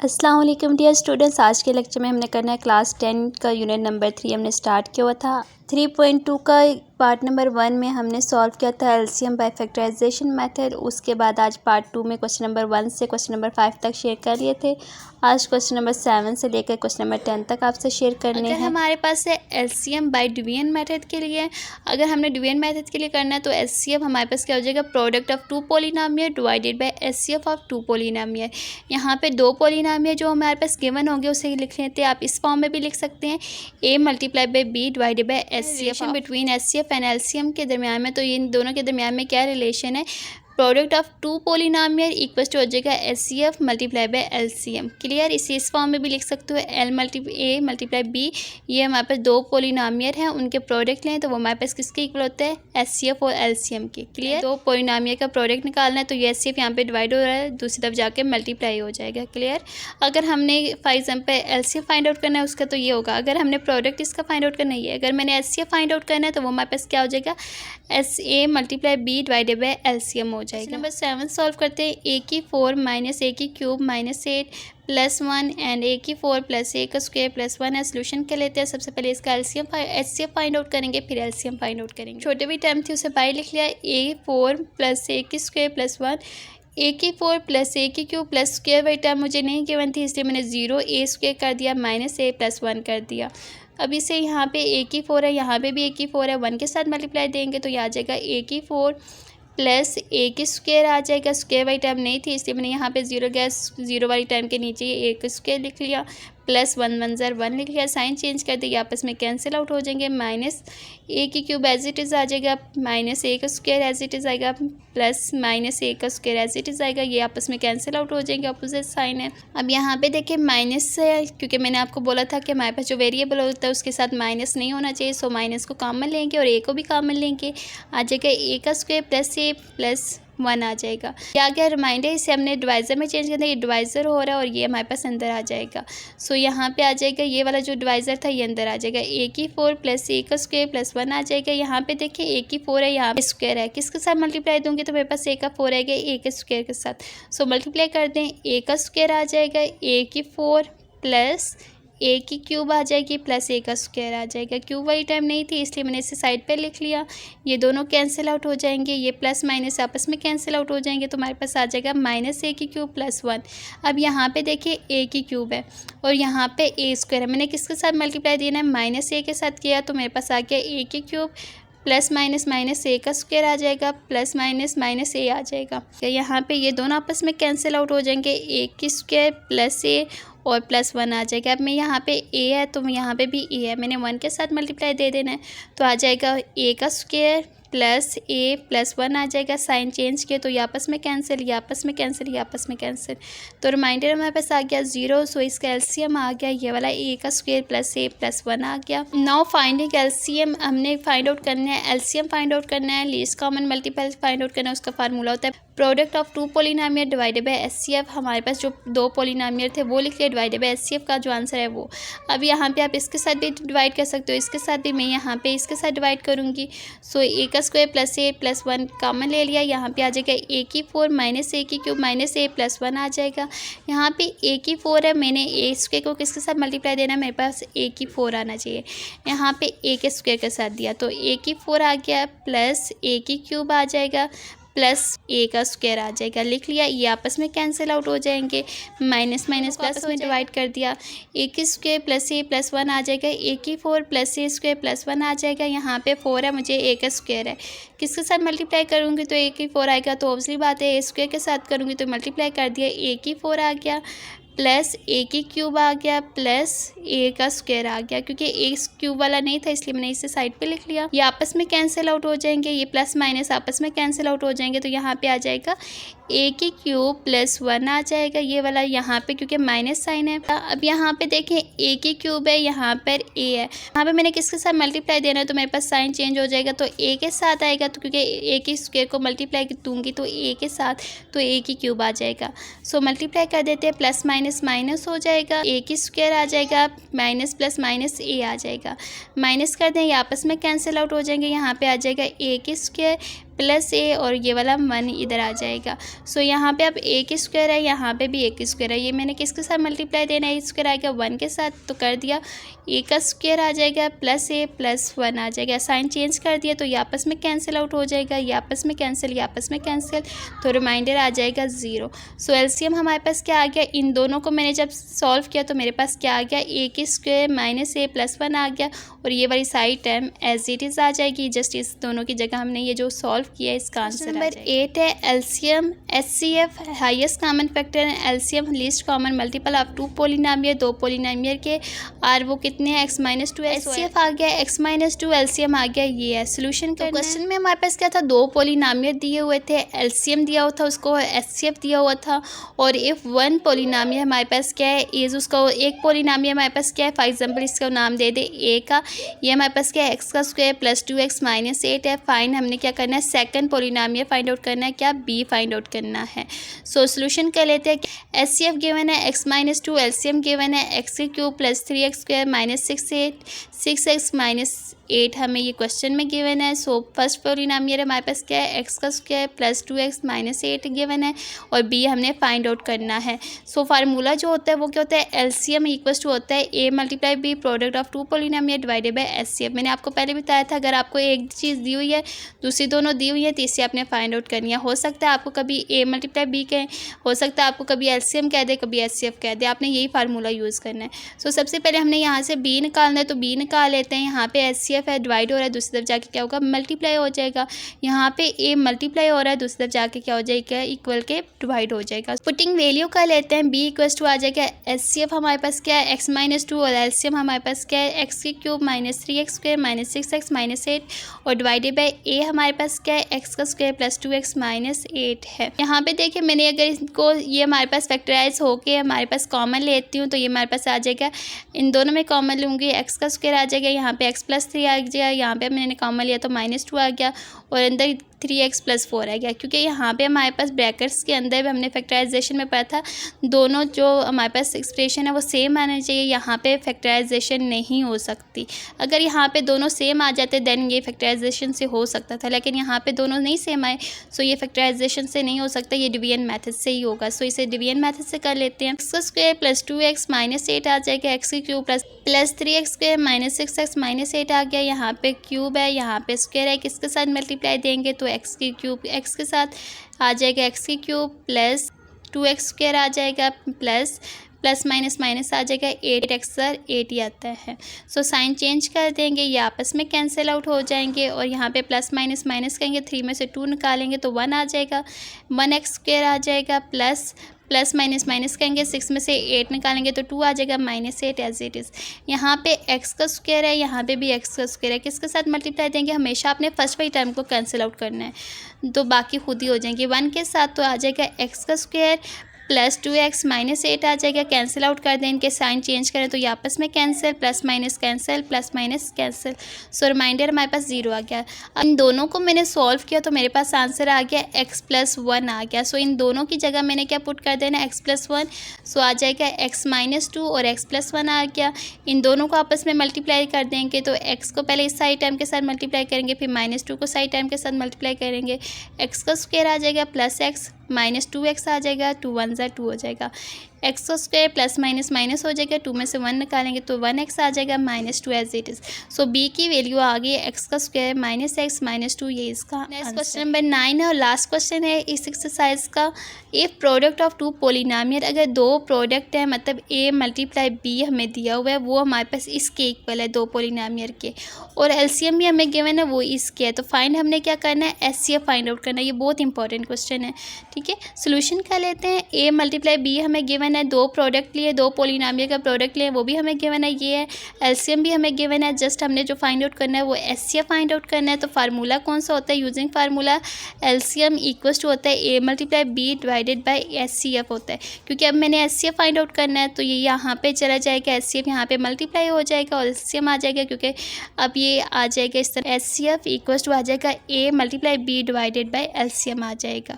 अस्सलाम वालेकुम dear students. आज के लेक्चर में हमने करना है क्लास 10 का यूनिट नंबर 3 हमने स्टार्ट किया हुआ था। 3.2 का पार्ट नंबर 1 में हमने सॉल्व किया था एलसीएम बाय फैक्टराइजेशन मेथड। उसके बाद आज पार्ट 2 में क्वेश्चन नंबर 1 से क्वेश्चन नंबर 5 तक शेयर कर लिए थे। आज क्वेश्चन नंबर 7 से लेकर क्वेश्चन नंबर 10 तक आपसे शेयर करने हैं। हमारे पास है एलसीएम बाय डिवीजन मेथड के लिए। अगर हमने डिवीजन मेथड के लिए करना है तो एचसीएफ हमारे पास क्या हो जाएगा, product of two polynomial divided by HCF of two polynomial. यहाँ पे दो पॉलिनोमियल जो हमारे पास गिवन होंगे उसे लिख लेते हैं। आप इस फॉर्म में भी लिख सकते हैं, A multiply by B divided by HCF between HCF and LCM के दरमियान में। तो इन दोनों के दरमियान में क्या रिलेशन है, product of two polynomial equals to हो जाएगा HCF multiply by LCM. Clear, इस फॉर्म में भी लिख सकते हो, ए मल्टीप्लाई बी। ये हमारे पास दो पॉलिनोमियल हैं, उनके प्रोडक्ट लें तो वो हमारे पास किसके इक्वल होता है, एचसीएफ और एलसीएम के। क्लियर, दो पॉलिनोमियल का प्रोडक्ट निकालना है तो ये एचसीएफ यहाँ पे डिवाइड हो रहा है, दूसरी तरफ जाके मल्टीप्लाई हो जाएगा। क्लियर, अगर हमने for example LCF find out करना है उसका तो ये होगा। अगर हमने प्रोडक्ट इसका फाइंड आउट करना है, अगर मैंने एचसीएफ फाइंड आउट करना है तो वो हमारे पास क्या हो जाएगा, as A multiply B divided by LCM हो जाएगा। नंबर 7 सॉल्व करते हैं। ए की 4 माइनस ए की क्यूब माइनस 8 प्लस 1 एंड ए की 4 प्लस ए का स्क्वायर प्लस 1 है। सोल्यूशन क्या लेते हैं, सबसे पहले इसका एचसीएफ फाइंड आउट करेंगे, फिर एलसीएम फाइंड आउट करेंगे। छोटे भी टर्म थी उसे बाई लिख लिया, ए 4 प्लस ए की स्क्वायर प्लस 1, ए की 4 प्लस ए की क्यूब प्लस स्क्वायर वाली टर्म मुझे नहीं गिवन थी इसलिए मैंने 0 ए स्क्वायर कर दिया माइनस ए प्लस 1 कर दिया। अब इसे यहाँ पे ए की 4 है, यहाँ पे भी ए की 4 है, 1 के साथ मल्टीप्लाई देंगे तो यहाँ आ जाएगा ए की 4 प्लस ए की स्क्वायर आ जाएगा। स्क्वायर वाली टर्म नहीं थी इसलिए मैंने यहाँ पे 0 गया, 0 वाली टर्म के नीचे ए की स्क्वायर लिख लिया, प्लस 1 1 ज़र 1 लिख लिया। साइन चेंज कर दिया, आपस में कैंसिल आउट हो जाएंगे। माइनस ए की क्यूब एज इट इज़ आ जाएगा, माइनस ए का स्क्वायर एज इट इज़ आएगा, प्लस माइनस ए का स्क्वायर एज इट इज़ आएगा। ये आपस में कैंसिल आउट हो जाएंगे, अपोजिट साइन है। अब यहाँ पे देखिए माइनस है, क्योंकि मैंने आपको बोला था कि हमारे पास जो वेरिएबल होता है उसके साथ माइनस नहीं होना चाहिए, सो माइनस को कॉमन लेंगे और ए को भी कॉमन लेंगे। आ जाएगा ए का स्क्वायर प्लस ए प्लस 1 आ जाएगा। ये आ गया रिमाइंडर, इसे हमने डिवाइज़र में चेंज करना है, ये डिवाइज़र हो रहा है और ये हमारे पास अंदर आ जाएगा। सो यहाँ पे आ जाएगा, ये वाला जो डिवाइज़र था ये अंदर आ जाएगा, ए की 4 प्लस ए का स्क्वायर प्लस 1 आ जाएगा। यहाँ पे देखिए ए की 4 है, यहाँ पे स्क्वायर है, किसके साथ मल्टीप्लाई दूंगी तो मेरे पास ए का 4 आएगा ए के स्क्वायर के साथ। सो मल्टीप्लाई कर दें, ए का स्क्वायर आ जाएगा, ए की 4 प्लस ए की क्यूब आ जाएगी प्लस ए का स्क्वायर आ जाएगा। क्यूब वाली टाइम नहीं थी इसलिए मैंने इसे साइड पे लिख लिया। ये दोनों कैंसिल आउट हो जाएंगे, ये प्लस माइनस आपस में कैंसिल आउट हो जाएंगे तो हमारे पास आ जाएगा माइनस ए की क्यूब प्लस 1। अब यहाँ पे देखिए ए की क्यूब है और यहाँ पे ए स्क्वायर है, मैंने किसके साथ मल्टीप्लाई देना है, माइनस ए के साथ किया तो मेरे पास आ गया ए की क्यूब प्लस माइनस माइनस ए का स्क्वायर आ जाएगा, प्लस माइनस माइनस ए आ जाएगा। यहाँ पे ये दोनों आपस में कैंसिल आउट हो जाएंगे, ए की स्क्वायर प्लस ए और प्लस 1 आ जाएगा। अब मैं यहाँ पे ए है तो यहाँ पे भी ए है, मैंने 1 के साथ मल्टीप्लाई दे देना है तो आ जाएगा ए का स्क्वायर प्लस ए प्लस 1 आ जाएगा। साइन चेंज किया तो ये आपस में कैंसिल, ये आपस में कैंसिल, ये आपस में कैंसिल, तो रिमाइंडर हमारे पास आ गया 0। सो इसका एलसीएम आ गया ये वाला ए का स्क्वायर प्लस ए प्लस 1 आ गया। नाउ फाइंडिंग एलसीएम, हमने फाइंड आउट करना है, एलसीएम फाइंड आउट करना है, least common multiple find out करना है। उसका फार्मूला होता है product of two polynomial divided by HCF. हमारे पास जो दो पॉलिनोमियल थे वो लिख लिया, डिवाइडेड बाय एचसीएफ का जो आंसर है वो। अब यहाँ पे आप इसके साथ भी डिवाइड कर सकते हो, इसके साथ भी, मैं यहाँ पे इसके साथ डिवाइड करूँगी। सो ए का square plus A plus 1 common ले लिया, यहाँ पे आ जाएगा ए की 4 माइनस ए की क्यूब माइनस ए प्लस 1 आ जाएगा। यहाँ पे ए की 4 है, मैंने ए स्क्वायर को किसके साथ मल्टीप्लाई देना है, मेरे पास ए की 4 आना चाहिए, यहाँ पे ए के स्क्वायर के साथ दिया तो ए की 4 आ गया प्लस ए की क्यूब आ जाएगा प्लस ए का स्क्वायर आ जाएगा, लिख लिया। ये आपस में कैंसिल आउट हो जाएंगे, माइनस माइनस प्लस में डिवाइड कर दिया, ए की स्क्वायर प्लस ए प्लस 1 आ जाएगा, ए की 4 प्लस ए स्क्वायर प्लस 1 आ जाएगा। यहाँ पे 4 है, मुझे ए का स्क्वायर है, किसके साथ मल्टीप्लाई करूँगी तो ए की 4 आएगा, तो ऑब्वियसली बात है ए स्क्वायर के साथ करूँगी तो मल्टीप्लाई कर दिया, ए की 4 आ गया प्लस ए की क्यूब आ गया प्लस ए का स्क्वायर आ गया। क्योंकि ए क्यूब वाला नहीं था इसलिए मैंने इसे साइड पे लिख लिया। ये आपस में कैंसिल आउट हो जाएंगे, ये प्लस माइनस आपस में कैंसिल आउट हो जाएंगे तो यहाँ पे आ जाएगा ए की क्यूब प्लस 1 आ जाएगा, ये वाला यहाँ पे क्योंकि माइनस साइन है। अब यहाँ पे देखें ए की क्यूब है, यहाँ पर ए है, यहाँ पे मैंने किसके साथ मल्टीप्लाई देना है तो मेरे पास साइन चेंज हो जाएगा तो ए के साथ आएगा, तो क्योंकि ए की स्क्वायर को मल्टीप्लाई दूंगी तो ए के साथ, तो ए की क्यूब आ जाएगा। सो मल्टीप्लाई कर देते हैं, प्लस माइनस माइनस हो जाएगा, ए की स्क्वायर आ जाएगा, माइनस प्लस माइनस ए आ जाएगा, माइनस कर दें, ये आपस में कैंसिल आउट हो जाएंगे। यहाँ पे आ जाएगा ए की स्क्वायर प्लस ए और ये वाला 1 इधर आ जाएगा। सो यहाँ पे अब ए की स्क्वायर है, यहाँ पे भी ए की स्क्वायर है। ये मैंने किसके साथ मल्टीप्लाई देना है, स्क्वायर आ गया 1 के साथ, तो कर दिया। ए का स्क्वायर आ जाएगा प्लस ए प्लस 1 आ जाएगा। साइन चेंज कर दिया तो ये आपस में कैंसिल आउट हो जाएगा, ये आपस में कैंसिल, ये आपस में कैंसिल, तो रिमाइंडर आ जाएगा 0। सो एलसीएम हमारे पास क्या आ गया, इन दोनों को मैंने जब सॉल्व किया तो मेरे पास क्या आ गया, ए की स्क्वायर माइनस ए प्लस 1 आ गया, और ये वाली side term as it is आ जाएगी। जस्ट इस दोनों की जगह हमने ये जो सॉल्व किया है इसका आंसर नंबर 8 है LCM HCF highest common factor है, LCM least common multiple of 2 polynomial, 2 polynomial के और वो कितने हैं x-2 है। एचसीएफ आ गया x-2, एलसीएम आ गया ये है। सोल्यूशन का क्वेश्चन में हमारे पास क्या था, 2 पॉलिनोमियल दिए हुए थे, एलसीएम दिया हुआ था उसको, एचसीएफ दिया हुआ था, और इफ़ 1 पॉलिनोमियल हमारे पास क्या है, इज उसका एक पॉलिनोमियल हमारे पास क्या है, फॉर एग्जांपल इसका नाम दे दे ए का, ये हमारे पास क्या है एक्स का स्क्वायर प्लस 2x माइनस 8 है। फाइंड हमने क्या करना है, सेकंड पॉलिनोमियल फाइंड आउट करना है, क्या बी फाइंड आउट करना है। सो सोल्यूशन कर लेते हैं। एचसीएफ गिवन है x-2, एलसीएम गिवन है x³ plus 3x square minus 6x minus 8 हमें ये क्वेश्चन में गिवन है। सो फर्स्ट पॉलिनोमियल हमारे पास क्या है, एक्स का square plus 2x minus 8 given है, और बी हमने फाइंड आउट करना है। सो फार्मूला जो होता है वो क्या होता है, एलसीएम इक्वल्स टू होता है A multiply B product of 2 polynomial divided by HCF. मैंने आपको पहले बताया था अगर आपको एक चीज़ दी हुई है, दूसरी दोनों दी हुई है, तीसरी आपने फाइंड आउट करनी है। हो सकता है आपको कभी ए मल्टीप्लाई बी कहें, हो सकता है आपको कभी एलसीएम कह दे, कभी एचसीएफ कह दे, आपने यही फार्मूला यूज़ करना है। सो सबसे पहले हमने यहाँ से बी निकालना है, तो बी निकाल लेते हैं। यहाँ पे एचसीएफ है, डिवाइड हो रहा है, दूसरी तरफ जाके क्या होगा, मल्टीप्लाई हो जाएगा। यहाँ पे ए मल्टीप्लाई हो रहा है, दूसरी तरफ जाके क्या हो जाएगा, इक्वल के डिवाइड हो जाएगा। पुटिंग वैल्यू कर लेते हैं, बी इक्वल्स टू आ जाएगा एचसीएफ हमारे पास क्या है x-2, और एलसीएम हमारे पास क्या है x³ minus 3x square minus 6x minus 8, और डिवाइडेड बाय ए हमारे पास क्या है x का स्क्वायर प्लस 2x माइनस 8 है। यहाँ पे देखिए मैंने अगर इसको ये हमारे पास फैक्टराइज होके हमारे पास कॉमन लेती हूँ तो ये हमारे पास आ जाएगा, इन दोनों में कॉमन लूँगी x का स्क्वायर आ जाएगा, यहाँ पे x प्लस 3 आ जाएगा, यहाँ पे मैंने कॉमन लिया तो -2 आ गया, और अंदर 3x प्लस 4 आ गया, क्योंकि यहाँ पे हमारे पास ब्रैकेट्स के अंदर भी हमने फैक्टराइजेशन में पढ़ा था, दोनों जो हमारे पास एक्सप्रेशन है वो सेम आना चाहिए, यहाँ पे फैक्टराइजेशन नहीं हो सकती। अगर यहाँ पे दोनों सेम आ जाते देन ये फैक्टराइजेशन से हो सकता था, लेकिन यहाँ पे दोनों नहीं सेम आए, सो ये फैक्टराइजेशन से नहीं हो सकता, ये डिवीजन मेथड से ही होगा। सो इसे डिवीजन मेथड से कर लेते हैं। एक्स का स्क्वायर प्लस 2x माइनस 8 आ जाएगा, x³ plus 3x square minus 6x minus 8 आ गया, यहाँ पे क्यूब है, यहाँ पे स्क्वायर है, किसके साथ मल्टीप्लाई देंगे तो x³ x के साथ आ जाएगा, x³ प्लस 2x स्क्वायर आ जाएगा, प्लस माइनस माइनस आ जाएगा, 8x 8 ही आता है। सो साइन चेंज कर देंगे, ये आपस में कैंसिल आउट हो जाएंगे, और यहाँ पे प्लस माइनस माइनस करेंगे, 3 में से 2 निकालेंगे तो 1 आ जाएगा, 1x स्क्वायर आ जाएगा, प्लस माइनस माइनस करेंगे, 6 में से 8 निकालेंगे तो 2 आ जाएगा, -8 एज इट इज़। यहाँ पे x का स्क्वायर है, यहाँ पे भी x का स्क्वायर है, किसके साथ मल्टीप्लाई देंगे, हमेशा अपने फर्स्ट वाली टर्म को कैंसिल आउट करना है, तो बाकी खुद ही हो जाएंगे। 1 के साथ तो आ जाएगा x का स्क्वायर प्लस 2x माइनस 8 आ जाएगा, कैंसिल आउट कर दें, इनके साइन चेंज करें तो ये आपस में कैंसिल, प्लस माइनस कैंसिल, सो रिमाइंडर हमारे पास 0 आ गया। अब इन दोनों को मैंने सॉल्व किया तो मेरे पास आंसर आ गया x + 1 आ गया। सो इन दोनों की जगह मैंने क्या पुट कर देना, x + 1, सो आ जाएगा x - 2 और x + 1 आ गया। इन दोनों को आपस में मल्टीप्लाई कर देंगे तो x को पहले इस साइड टर्म के साथ मल्टीप्लाई करेंगे, फिर -2 को साइड टर्म के साथ मल्टीप्लाई करेंगे, x का स्क्वायर आ जाएगा प्लस x -2x आ जाएगा, 2 × 1 = 2 हो जाएगा, x का स्क्वायर प्लस माइनस हो जाएगा, 2 में से 1 निकालेंगे तो 1x आ जाएगा, -2 as it is. So b की वैल्यू आ गई x का स्क्वायर -x - 2, ये इसका नेक्स्ट क्वेश्चन नंबर 9 है और लास्ट क्वेश्चन है इस एक्सरसाइज का। इफ़ प्रोडक्ट ऑफ 2 पॉलिनोमियल, अगर 2 प्रोडक्ट है मतलब a × b हमें दिया हुआ है, वो हमारे पास इसके इक्वल है 2 पॉलिनोमियल के, और एलसीएम भी हमें गिवन है वो इसके है, तो फाइंड हमने क्या करना है, एचसीएफ फाइंड आउट करना है। ये बहुत इंपॉर्टेंट क्वेश्चन है, ठीक है। सोल्यूशन कर लेते हैं। a × b हमें गिवन है, 2 प्रोडक्ट लिए, 2 पॉलिनोमियल का प्रोडक्ट लिए, वो भी हमें गिवन है, ये है। एलसीएम भी हमें गिवन है, जस्ट हमने जो फाइंड आउट करना है वो एचसीएफ फाइंड आउट करना है। तो फार्मूला कौन सा होता है, using formula LCM equals to होता है a × b divided by HCF होता है, क्योंकि अब मैंने एचसीएफ फाइंड आउट करना है तो ये यहाँ पे चला जाएगा, एचसीएफ यहाँ पे मल्टीप्लाई हो जाएगा और एलसीएम आ जाएगा, क्योंकि अब ये आ जाएगा इस तरह, एचसीएफ इक्वल्स टू आ जाएगा a × b divided by LCM आ जाएगा,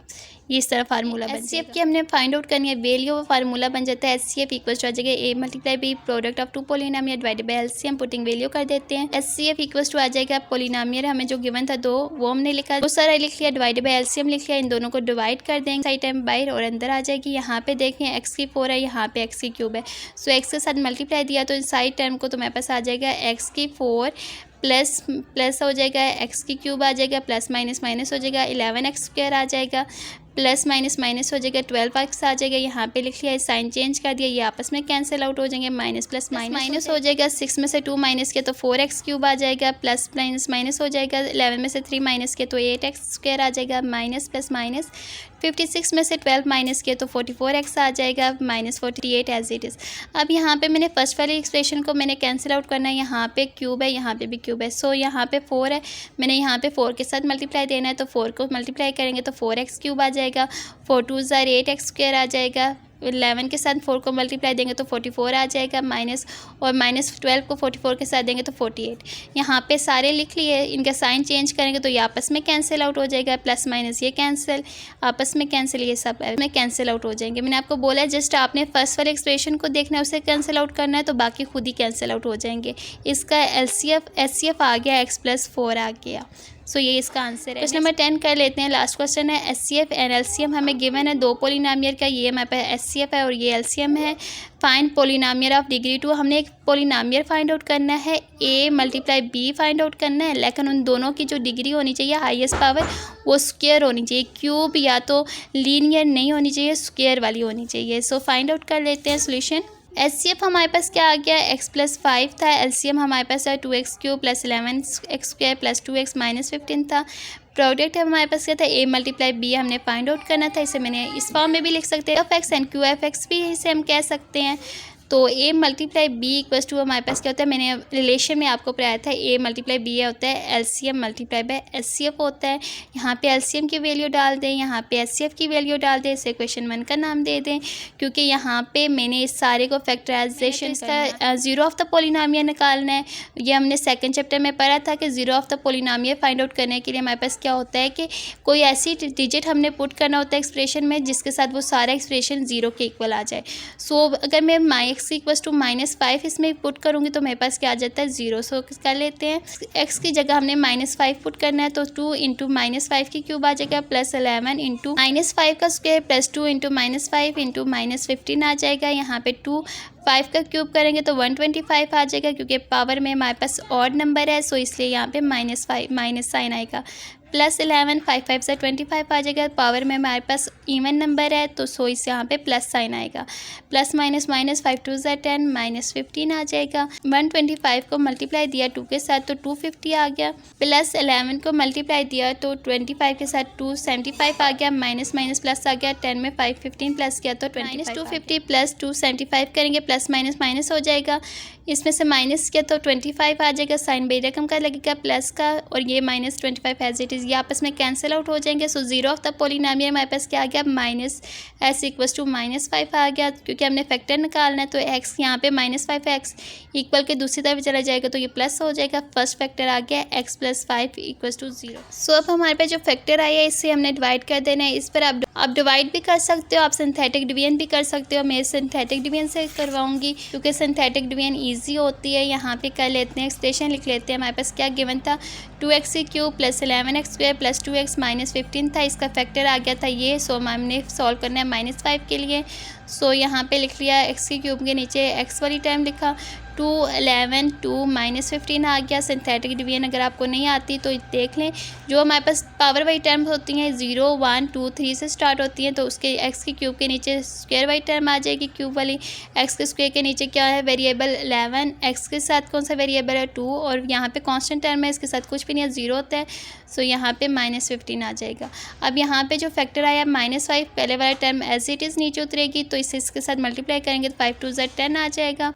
ये इस तरह फार्मूला बन जाएगा। एचसीएफ की हमने फाइंड आउट करनी है वैल्यू, वो फार्मूला फार्मूला बन जाता है HCF इक्वल्स टू आ जाएगा A multiply B product of two polynomial divided by LCM putting value कर देते हैं। HCF इक्वल्स टू आ जाएगा पोलिनोमियल हमें जो गिवन था 2 वो हमने लिखा, वो सारा लिख लिया, डिवाइडेड बाय LCM लिख लिया, इन दोनों को डिवाइड कर देंगे साइड टाइम बाहर और अंदर आ जाएगी। यहाँ पे देखें x की 4 है, यहाँ पे x की क्यूब है, सो x के साथ मल्टीप्लाई दिया तो साइड टर्म को तो मेरे पास आ जाएगा x की 4 प्लस प्लस हो जाएगा x की क्यूब आ जाएगा, प्लस माइनस माइनस हो जाएगा 11x स्क्वायर आ जाएगा, प्लस माइनस माइनस हो जाएगा 12x आ जाएगा। यहाँ पे लिख लिया, साइन चेंज कर दिया, ये आपस में कैंसिल आउट हो जाएंगे, माइनस प्लस माइनस हो जाएगा। 6 में से 2 माइनस किया तो 4x क्यूब आ जाएगा, प्लस माइनस माइनस हो जाएगा, 11 में से 3 माइनस किया तो 8x स्क्वायर आ जाएगा, माइनस प्लस माइनस 56 में से 12 माइनस किया तो 44x आ जाएगा, माइनस 48 एज इट इज़। अब यहाँ पे मैंने फर्स्ट वाली एक्सप्रेशन को मैंने कैंसिल आउट करना है, यहाँ पे क्यूब है, यहाँ पे भी क्यूब है, सो यहाँ पे 4 है, मैंने यहाँ पे 4 के साथ मल्टीप्लाई देना है तो 4 को मल्टीप्लाई करेंगे तो 4x क्यूब आ जाएगा, 4 2 ज़ार 8x स्क्वायर आ जाएगा, 11 के साथ 4 को मल्टीप्लाई देंगे तो 44 आ जाएगा, माइनस और माइनस 12 को 44 के साथ देंगे तो 48। यहाँ पे सारे लिख लिए, इनका साइन चेंज करेंगे तो ये आपस में कैंसिल आउट हो जाएगा, प्लस माइनस ये कैंसिल, आपस में कैंसिल, ये सब में कैंसिल आउट हो जाएंगे। मैंने आपको बोला है जस्ट आपने फर्स्ट वाले एक्सप्रेशन को देखना है, उसे कैंसिल आउट करना है, तो बाकी खुद ही कैंसिल आउट हो जाएंगे। इसका HCF आ गया, x + 4 आ गया, सो ये इसका आंसर है। क्वेश्चन नंबर 10 कर लेते हैं, लास्ट क्वेश्चन है। HCF एंड LCM हमें गिवन है 2 पोलिनोमियल का, ये हमारे पास HCF है और ये LCM है। फाइंड पोलिनोमियल ऑफ डिग्री 2, हमने एक पोलिनोमियल फाइंड आउट करना है, A multiply B find out करना है, लेकिन उन दोनों की जो डिग्री होनी चाहिए हाईएस्ट पावर वो स्क्वायर होनी चाहिए, क्यूब या तो लीनियर नहीं होनी चाहिए, स्क्वायर वाली होनी चाहिए। सो फाइंड आउट कर लेते हैं सोल्यूशन। HCF हमारे पास क्या आ गया, x + 5 था, LCM हमारे पास है 2x cube plus 11x square plus 2x minus 15 था। प्रोडक्ट है हमारे पास क्या था, A मल्टीप्लाई B हमने फाइंड आउट करना था, इसे मैंने इस फॉर्म में भी लिख सकते हैं, f(x) एंड QF(x) भी इसे हम कह सकते हैं। तो A multiply B equals to हमारे पास क्या होता है, मैंने रिलेशन में आपको पढ़ाया था, A मल्टीप्लाई B होता है LCM मल्टीप्लाई बाय HCF होता है। यहाँ पे LCM की वैल्यू डाल दें, यहाँ पे HCF की वैल्यू डाल दें, इसे क्वेश्चन 1 का नाम दे दें, क्योंकि यहाँ पे मैंने इस सारे को फैक्टराइजेशन का जीरो ऑफ द पोलिनोमियल निकालना है। ये हमने सेकंड चैप्टर में पढ़ा था कि zero of the polynomial find out करने के लिए हमारे पास क्या होता है कि कोई ऐसी डिजिट हमने पुट करना होता है एक्सप्रेशन में जिसके साथ वो सारा एक्सप्रेशन जीरो के इक्वल आ जाए। सो अगर मैं x इक्वल्स टू -5 इसमें पुट करूँगी तो मेरे पास क्या आ जाता है 0। सो कर लेते हैं, x की जगह हमने -5 पुट करना है तो 2 × -5 की क्यूब आ जाएगा, प्लस 11 × -5 का स्क्वायर प्लस 2 × -5 × -15 आ जाएगा। यहाँ पे 2 5 का क्यूब करेंगे तो 125 आ जाएगा, क्योंकि पावर में हमारे पास ऑड नंबर है, सो इसलिए यहाँ पे -5 माइनस साइन आएगा, प्लस 11 5 5 से 25 आ जाएगा। पावर में हमारे पास इवन नंबर है तो सो इस यहाँ पे प्लस साइन आएगा, प्लस माइनस माइनस 5 2 ज़ा 10 -15 आ जाएगा। 125 को मल्टीप्लाई दिया 2 के साथ तो 250 आ गया, प्लस 11 को मल्टीप्लाई दिया तो 25 के साथ 275 आ गया, माइनस माइनस प्लस आ गया, 10 में 5 15 प्लस किया तो -250 प्लस 275 करेंगे, प्लस माइनस माइनस हो जाएगा, इसमें से माइनस किया तो 25 आ जाएगा, साइन बे रकम का लगेगा प्लस का, और ये -25 एज इट इज़, ये आपस में कैंसिल आउट हो जाएंगे। So zero of the polynomial हमारे पास क्या आ गया, -s इक्वल्स टू -5 आ गया, क्योंकि हमने फैक्टर निकालना है तो x यहाँ पे -5 है, x इक्वल के दूसरी तरफ चला जाएगा तो ये प्लस हो जाएगा। फर्स्ट फैक्टर आ गया x + 5 इक्वल्स टू 0। सो अब हमारे पास जो फैक्टर आया है इससे हमने डिवाइड कर देना है। इस पर आप डिवाइड भी कर सकते हो, आप सिंथेटिक डिवीजन भी कर सकते हो, मैं सिंथेटिक डिवीजन से करवाऊंगी क्योंकि सिंथेटिक डिवीजन ईजी होती है। यहाँ पे कर लेते हैं, एक्सप्रेशन लिख लेते हैं। हमारे पास क्या गिवन था, 2x cube plus 11x square plus 2x minus 15 था, इसका फैक्टर आ गया था ये। सो हमने सॉल्व करना है -5 के लिए। सो यहाँ पे लिख लिया x की क्यूब के नीचे x वाली टर्म लिखा, 2 11 2 -15 आ गया। सिंथेटिक डिवीजन अगर आपको नहीं आती तो देख लें, जो हमारे पास पावर वाली टर्म्स होती हैं 0 1 2 3 से स्टार्ट होती हैं, तो उसके x की क्यूब के नीचे स्क्वायर वाली टर्म आ जाएगी क्यूब वाली। x के स्क्वायर के नीचे क्या है, वेरिएबल 11, x के साथ कौन सा वेरिएबल है 2, और यहाँ पे कांस्टेंट टर्म है, इसके साथ कुछ भी नहीं है, 0 होता है। सो यहाँ पे -15 आ जाएगा। अब यहाँ पे जो फैक्टर आया -5, पहले वाला टर्म एज इट इज़ नीचे उतरेगी, तो इसे इसके साथ मल्टीप्लाई करेंगे तो 5 2 ज़ा 10 आ जाएगा।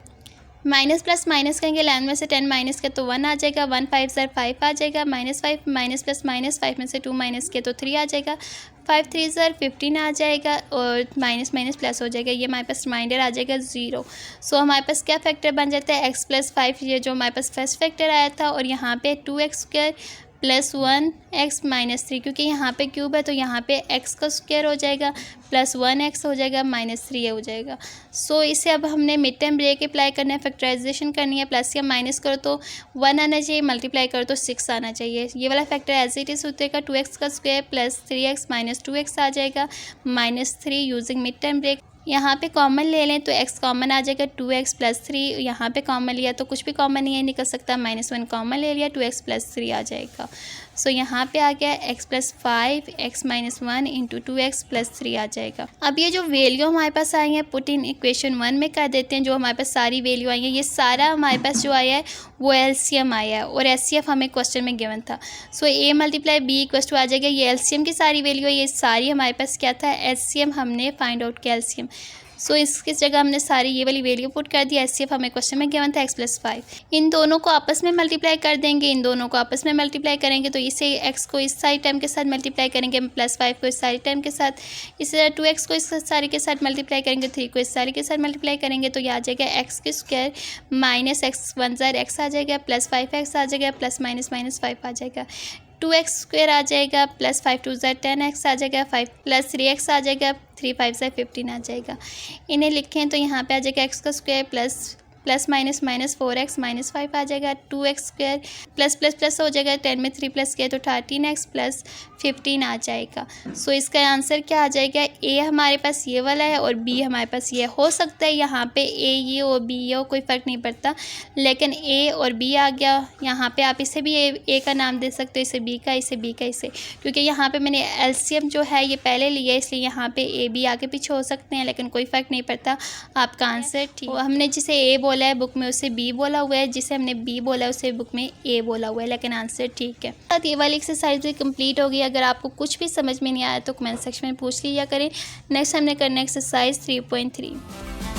माइनस प्लस माइनस करेंगे, 11 में से 10 माइनस किया तो 1 आ जाएगा, 1 5 ज़ा 5 आ जाएगा, -5 माइनस प्लस माइनस 5 में से 2 माइनस किया तो 3 आ जाएगा, 5 3 ज़ा 15 आ जाएगा, और माइनस माइनस प्लस हो जाएगा, ये हमारे पास रिमाइंडर आ जाएगा 0। सो हमारे पास क्या फैक्टर बन जाता है, x + 5, ये जो हमारे पास फर्स्ट फैक्टर आया था, और यहाँ पे 2x square plus 1x minus 3, क्योंकि यहाँ पे क्यूब है तो यहाँ पे x का स्क्वायर हो जाएगा, प्लस 1x हो जाएगा, माइनस 3 हो जाएगा। सो इसे अब हमने मिड टर्म ब्रेक अप्लाई करना है, फैक्टराइजेशन करनी है। प्लस या माइनस करो तो 1 आना चाहिए, मल्टीप्लाई करो तो 6 आना चाहिए। ये वाला फैक्टर एज इट इज़ उतरेगा, 2x का square plus 3x minus 2x आ जाएगा, minus 3 using mid term break. यहाँ पे कॉमन ले लें तो x कॉमन आ जाएगा, 2x प्लस 3 यहाँ पे कॉमन लिया तो कुछ भी कॉमन नहीं है निकल सकता, -1 कॉमन ले लिया, 2x प्लस 3 आ जाएगा। सो यहाँ पे आ गया x plus 5 x minus 1 into 2x plus 3 आ जाएगा। अब ये जो वैल्यू हमारे पास आई है पुट इन इक्वेशन 1 में कर देते हैं। जो हमारे पास सारी वैल्यू आई है, ये सारा हमारे पास जो आया है वो एलसीएम आया है और एचसीएफ हमें क्वेश्चन में गिवन था। So a multiply b equal to आ जाएगा, ये एलसीएम की सारी वैल्यू है, ये सारी हमारे पास क्या था एचसीएम, हमने फाइंड आउट किया एलसीएम। सो इसकी जगह हमने सारी ये वाली वैल्यू पुट कर दिया, एचसीएफ हमें क्वेश्चन में गिवन था x प्लस 5। इन दोनों को आपस में मल्टीप्लाई कर देंगे, इन दोनों को आपस में मल्टीप्लाई करेंगे तो इसे x को इस सारी टर्म के साथ मल्टीप्लाई करेंगे, प्लस 5 को इस सारी टर्म के साथ, इसी तरह 2x को इस सारी के साथ मल्टीप्लाई करेंगे, 3 को इस सारी के साथ मल्टीप्लाई करेंगे तो यह आ जाएगा x के स्क्वायर माइनस x 1 ज़ार x आ जाएगा, प्लस 5x आ जाएगा, प्लस माइनस माइनस 5 आ जाएगा, 2x स्क्वायर आ जाएगा, प्लस 5 2 ज़ार 10x आ जाएगा, 5 प्लस 3x आ जाएगा, 3 5 ज़ार 15 आ जाएगा। इन्हें लिखें तो यहाँ पे आ जाएगा x का square plus minus minus 4x minus 5 आ जाएगा, 2x square plus plus plus हो जाएगा, 10 में 3 प्लस किया तो 13x प्लस 15 आ जाएगा। सो इसका आंसर क्या आ जाएगा, a हमारे पास ये वाला है और b हमारे पास ये हो सकता है यहाँ पे a ये और b ये हो, कोई फ़र्क नहीं पड़ता, लेकिन a और b आ गया। यहाँ पे आप इसे भी a का नाम दे सकते हो, इसे b का, इसे b का, इसे, क्योंकि यहाँ पे मैंने एलसीएम जो है ये पहले लिया है इसलिए यहाँ पे a b आगे पीछे हो सकते हैं, लेकिन कोई फ़र्क नहीं पड़ता, आपका आंसर ठीक। हमने जिसे a बोला है बुक में उसे b बोला हुआ है, जिसे हमने b बोला है उसे बुक में a बोला हुआ है, लेकिन आंसर ठीक है। साथ ये वाली एक्सरसाइज भी कंप्लीट हो गई। अगर आपको कुछ भी समझ में नहीं आया तो कमेंट सेक्शन में पूछ लिया करें। नेक्स्ट हमने करना है एक्सरसाइज 3.3।